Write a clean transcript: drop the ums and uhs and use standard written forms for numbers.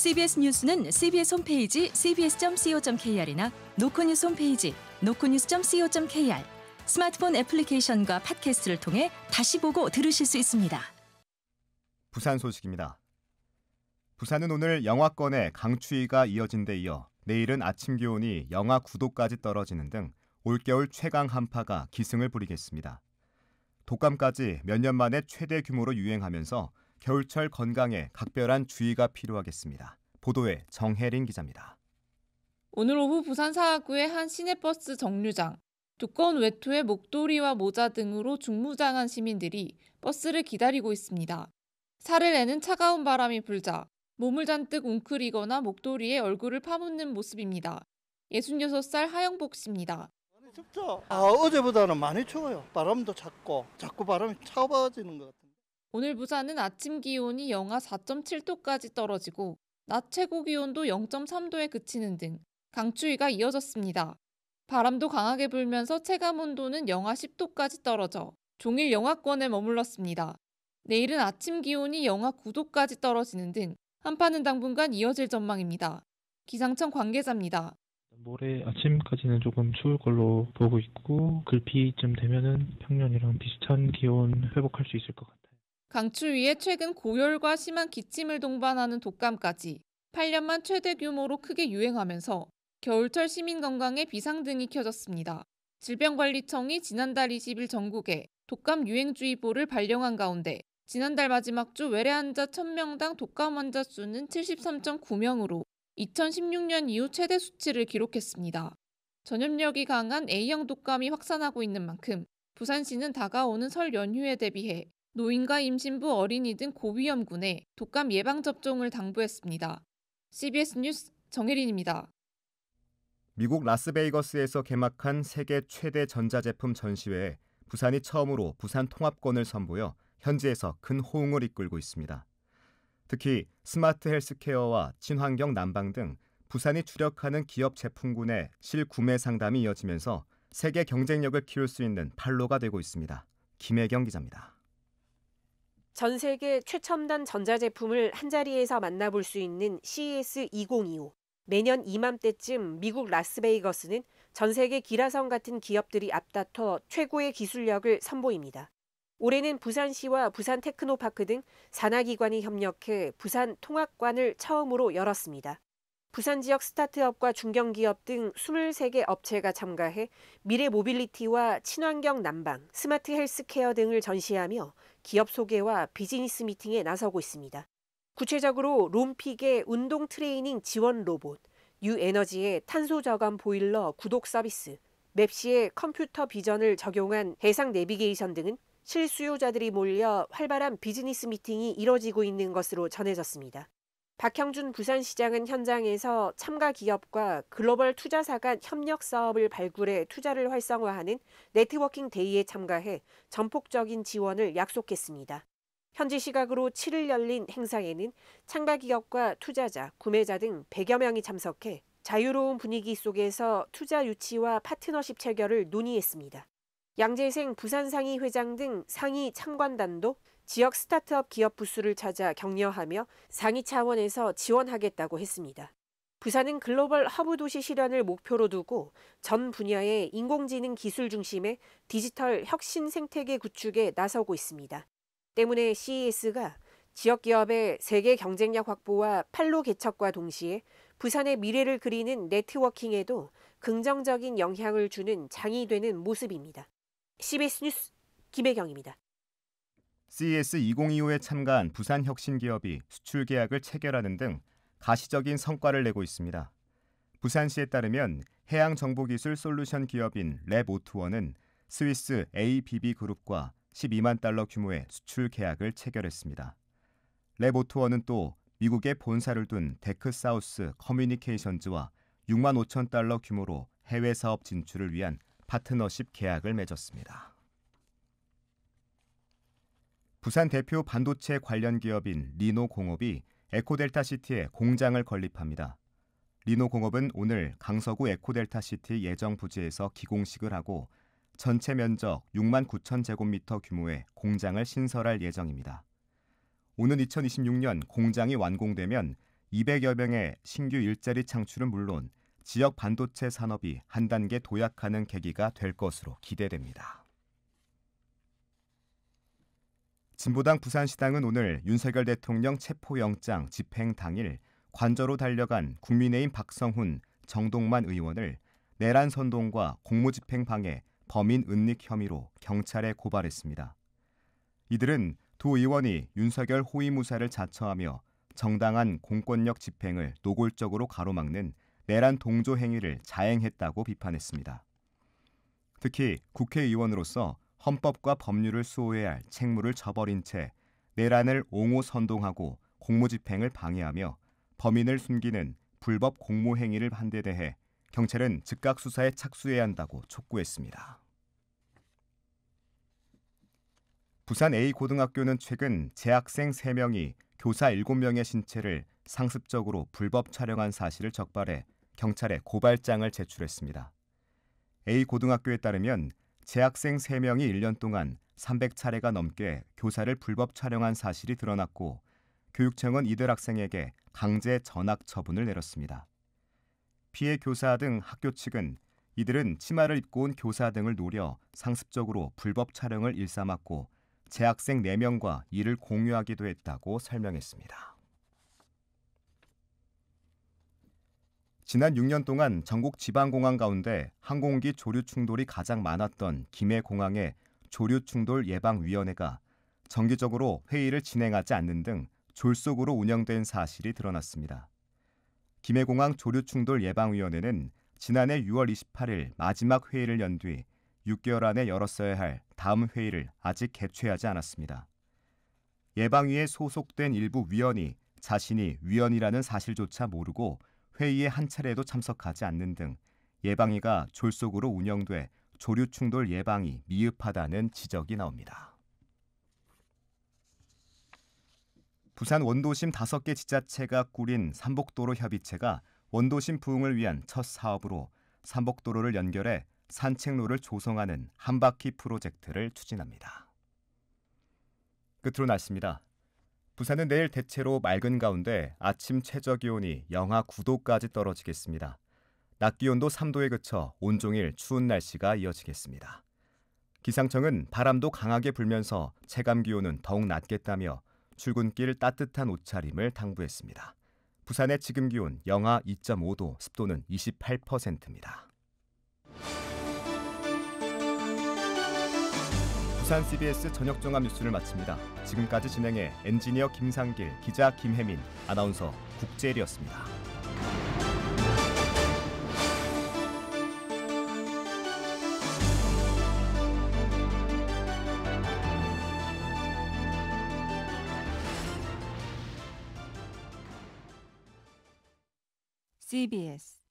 CBS 뉴스는 CBS 홈페이지 cbs.co.kr이나 노코뉴스 홈페이지 노코뉴스.co.kr, 스마트폰 애플리케이션과 팟캐스트를 통해 다시 보고 들으실 수 있습니다. 부산 소식입니다. 부산은 오늘 영하권의 강추위가 이어진 데 이어 내일은 아침 기온이 영하 9도까지 떨어지는 등 올겨울 최강 한파가 기승을 부리겠습니다. 독감까지 몇 년 만에 최대 규모로 유행하면서 겨울철 건강에 각별한 주의가 필요하겠습니다. 보도에 정혜린 기자입니다. 오늘 오후 부산 사하구의 한 시내버스 정류장. 두꺼운 외투에 목도리와 모자 등으로 중무장한 시민들이 버스를 기다리고 있습니다. 살을 내는 차가운 바람이 불자 몸을 잔뜩 웅크리거나 목도리에 얼굴을 파묻는 모습입니다. 66살 하영복 씨입니다. 많이 춥죠? 어제보다는 많이 추워요. 바람도 자꾸 바람이 차가워지는 것 같아요. 오늘 부산은 아침 기온이 영하 4.7도까지 떨어지고 낮 최고 기온도 0.3도에 그치는 등 강추위가 이어졌습니다. 바람도 강하게 불면서 체감 온도는 영하 10도까지 떨어져 종일 영하권에 머물렀습니다. 내일은 아침 기온이 영하 9도까지 떨어지는 등 한파는 당분간 이어질 전망입니다. 기상청 관계자입니다. 모레 아침까지는 조금 추울 걸로 보고 있고 글피쯤 되면은 평년이랑 비슷한 기온 회복할 수 있을 것 같아요. 강추위에 최근 고열과 심한 기침을 동반하는 독감까지 8년만 최대 규모로 크게 유행하면서 겨울철 시민 건강에 비상등이 켜졌습니다. 질병관리청이 지난달 20일 전국에 독감 유행주의보를 발령한 가운데 지난달 마지막 주 외래 환자 1000명당 독감 환자 수는 73.9명으로 2016년 이후 최대 수치를 기록했습니다. 전염력이 강한 A형 독감이 확산하고 있는 만큼 부산시는 다가오는 설 연휴에 대비해 노인과 임신부, 어린이 등 고위험군에 독감 예방접종을 당부했습니다. CBS 뉴스 정혜린입니다. 미국 라스베이거스에서 개막한 세계 최대 전자제품 전시회에 부산이 처음으로 부산 통합권을 선보여 현지에서 큰 호응을 이끌고 있습니다. 특히 스마트 헬스케어와 친환경 난방 등 부산이 주력하는 기업 제품군의 실구매 상담이 이어지면서 세계 경쟁력을 키울 수 있는 판로가 되고 있습니다. 김혜경 기자입니다. 전 세계 최첨단 전자제품을 한자리에서 만나볼 수 있는 CES 2025. 매년 이맘때쯤 미국 라스베이거스는 전 세계 기라성 같은 기업들이 앞다퉈 최고의 기술력을 선보입니다. 올해는 부산시와 부산 테크노파크 등 산하기관이 협력해 부산 통합관을 처음으로 열었습니다. 부산 지역 스타트업과 중견기업 등 23개 업체가 참가해 미래 모빌리티와 친환경 난방, 스마트 헬스케어 등을 전시하며 기업 소개와 비즈니스 미팅에 나서고 있습니다. 구체적으로 롬픽의 운동 트레이닝 지원 로봇, 유에너지의 탄소 저감 보일러 구독 서비스, 맵시의 컴퓨터 비전을 적용한 해상 내비게이션 등은 실수요자들이 몰려 활발한 비즈니스 미팅이 이뤄지고 있는 것으로 전해졌습니다. 박형준 부산시장은 현장에서 참가 기업과 글로벌 투자사 간 협력 사업을 발굴해 투자를 활성화하는 네트워킹 데이에 참가해 전폭적인 지원을 약속했습니다. 현지 시각으로 7일 열린 행사에는 참가 기업과 투자자, 구매자 등 100여 명이 참석해 자유로운 분위기 속에서 투자 유치와 파트너십 체결을 논의했습니다. 양재생 부산상의 회장 등 상위 참관단도 지역 스타트업 기업 부스를 찾아 격려하며 상위 차원에서 지원하겠다고 했습니다. 부산은 글로벌 허브 도시 실현을 목표로 두고 전 분야의 인공지능 기술 중심의 디지털 혁신 생태계 구축에 나서고 있습니다. 때문에 CES가 지역 기업의 세계 경쟁력 확보와 판로 개척과 동시에 부산의 미래를 그리는 네트워킹에도 긍정적인 영향을 주는 장이 되는 모습입니다. CBS 뉴스 김혜경입니다. CES 2025에 참가한 부산 혁신기업이 수출 계약을 체결하는 등 가시적인 성과를 내고 있습니다. 부산시에 따르면 해양정보기술 솔루션 기업인 랩오투원은 스위스 ABB 그룹과 12만 달러 규모의 수출 계약을 체결했습니다. 랩오투원은 또 미국에 본사를 둔 데크사우스 커뮤니케이션즈와 6만 5천 달러 규모로 해외 사업 진출을 위한 파트너십 계약을 맺었습니다. 부산 대표 반도체 관련 기업인 리노공업이 에코델타시티에 공장을 건립합니다. 리노공업은 오늘 강서구 에코델타시티 예정 부지에서 기공식을 하고 전체 면적 6만 9천 제곱미터 규모의 공장을 신설할 예정입니다. 오는 2026년 공장이 완공되면 200여 명의 신규 일자리 창출은 물론 지역 반도체 산업이 한 단계 도약하는 계기가 될 것으로 기대됩니다. 진보당 부산시당은 오늘 윤석열 대통령 체포영장 집행 당일 관저로 달려간 국민의힘 박성훈, 정동만 의원을 내란 선동과 공무집행 방해, 범인 은닉 혐의로 경찰에 고발했습니다. 이들은 두 의원이 윤석열 호위무사를 자처하며 정당한 공권력 집행을 노골적으로 가로막는 내란 동조 행위를 자행했다고 비판했습니다. 특히 국회의원으로서 헌법과 법률을 수호해야 할 책무를 저버린 채 내란을 옹호 선동하고 공무집행을 방해하며 범인을 숨기는 불법 공모행위를 한 데 대해 경찰은 즉각 수사에 착수해야 한다고 촉구했습니다. 부산 A고등학교는 최근 재학생 3명이 교사 7명의 신체를 상습적으로 불법 촬영한 사실을 적발해 경찰에 고발장을 제출했습니다. A고등학교에 따르면 재학생 3명이 1년 동안 300차례가 넘게 교사를 불법 촬영한 사실이 드러났고 교육청은 이들 학생에게 강제 전학 처분을 내렸습니다. 피해 교사 등 학교 측은 이들은 치마를 입고 온 교사 등을 노려 상습적으로 불법 촬영을 일삼았고 재학생 4명과 이를 공유하기도 했다고 설명했습니다. 지난 6년 동안 전국 지방공항 가운데 항공기 조류 충돌이 가장 많았던 김해공항의 조류충돌예방위원회가 정기적으로 회의를 진행하지 않는 등 졸속으로 운영된 사실이 드러났습니다. 김해공항 조류충돌예방위원회는 지난해 6월 28일 마지막 회의를 연 뒤 6개월 안에 열었어야 할 다음 회의를 아직 개최하지 않았습니다. 예방위에 소속된 일부 위원이 자신이 위원이라는 사실조차 모르고 회의에 한 차례도 참석하지 않는 등 예방위가 졸속으로 운영돼 조류충돌 예방이 미흡하다는 지적이 나옵니다. 부산 원도심 5개 지자체가 꾸린 삼복도로 협의체가 원도심 부흥을 위한 첫 사업으로 삼복도로를 연결해 산책로를 조성하는 한바퀴 프로젝트를 추진합니다. 끝으로 날씨입니다. 부산은 내일 대체로 맑은 가운데 아침 최저기온이 영하 9도까지 떨어지겠습니다. 낮 기온도 3도에 그쳐 온종일 추운 날씨가 이어지겠습니다. 기상청은 바람도 강하게 불면서 체감기온은 더욱 낮겠다며 출근길 따뜻한 옷차림을 당부했습니다. 부산의 지금 기온 영하 2.5도, 습도는 28%입니다. 부산 CBS 저녁 종합 뉴스를 마칩니다. 지금까지 진행해 엔지니어 김상길, 기자 김혜민, 아나운서 국재일이었습니다. CBS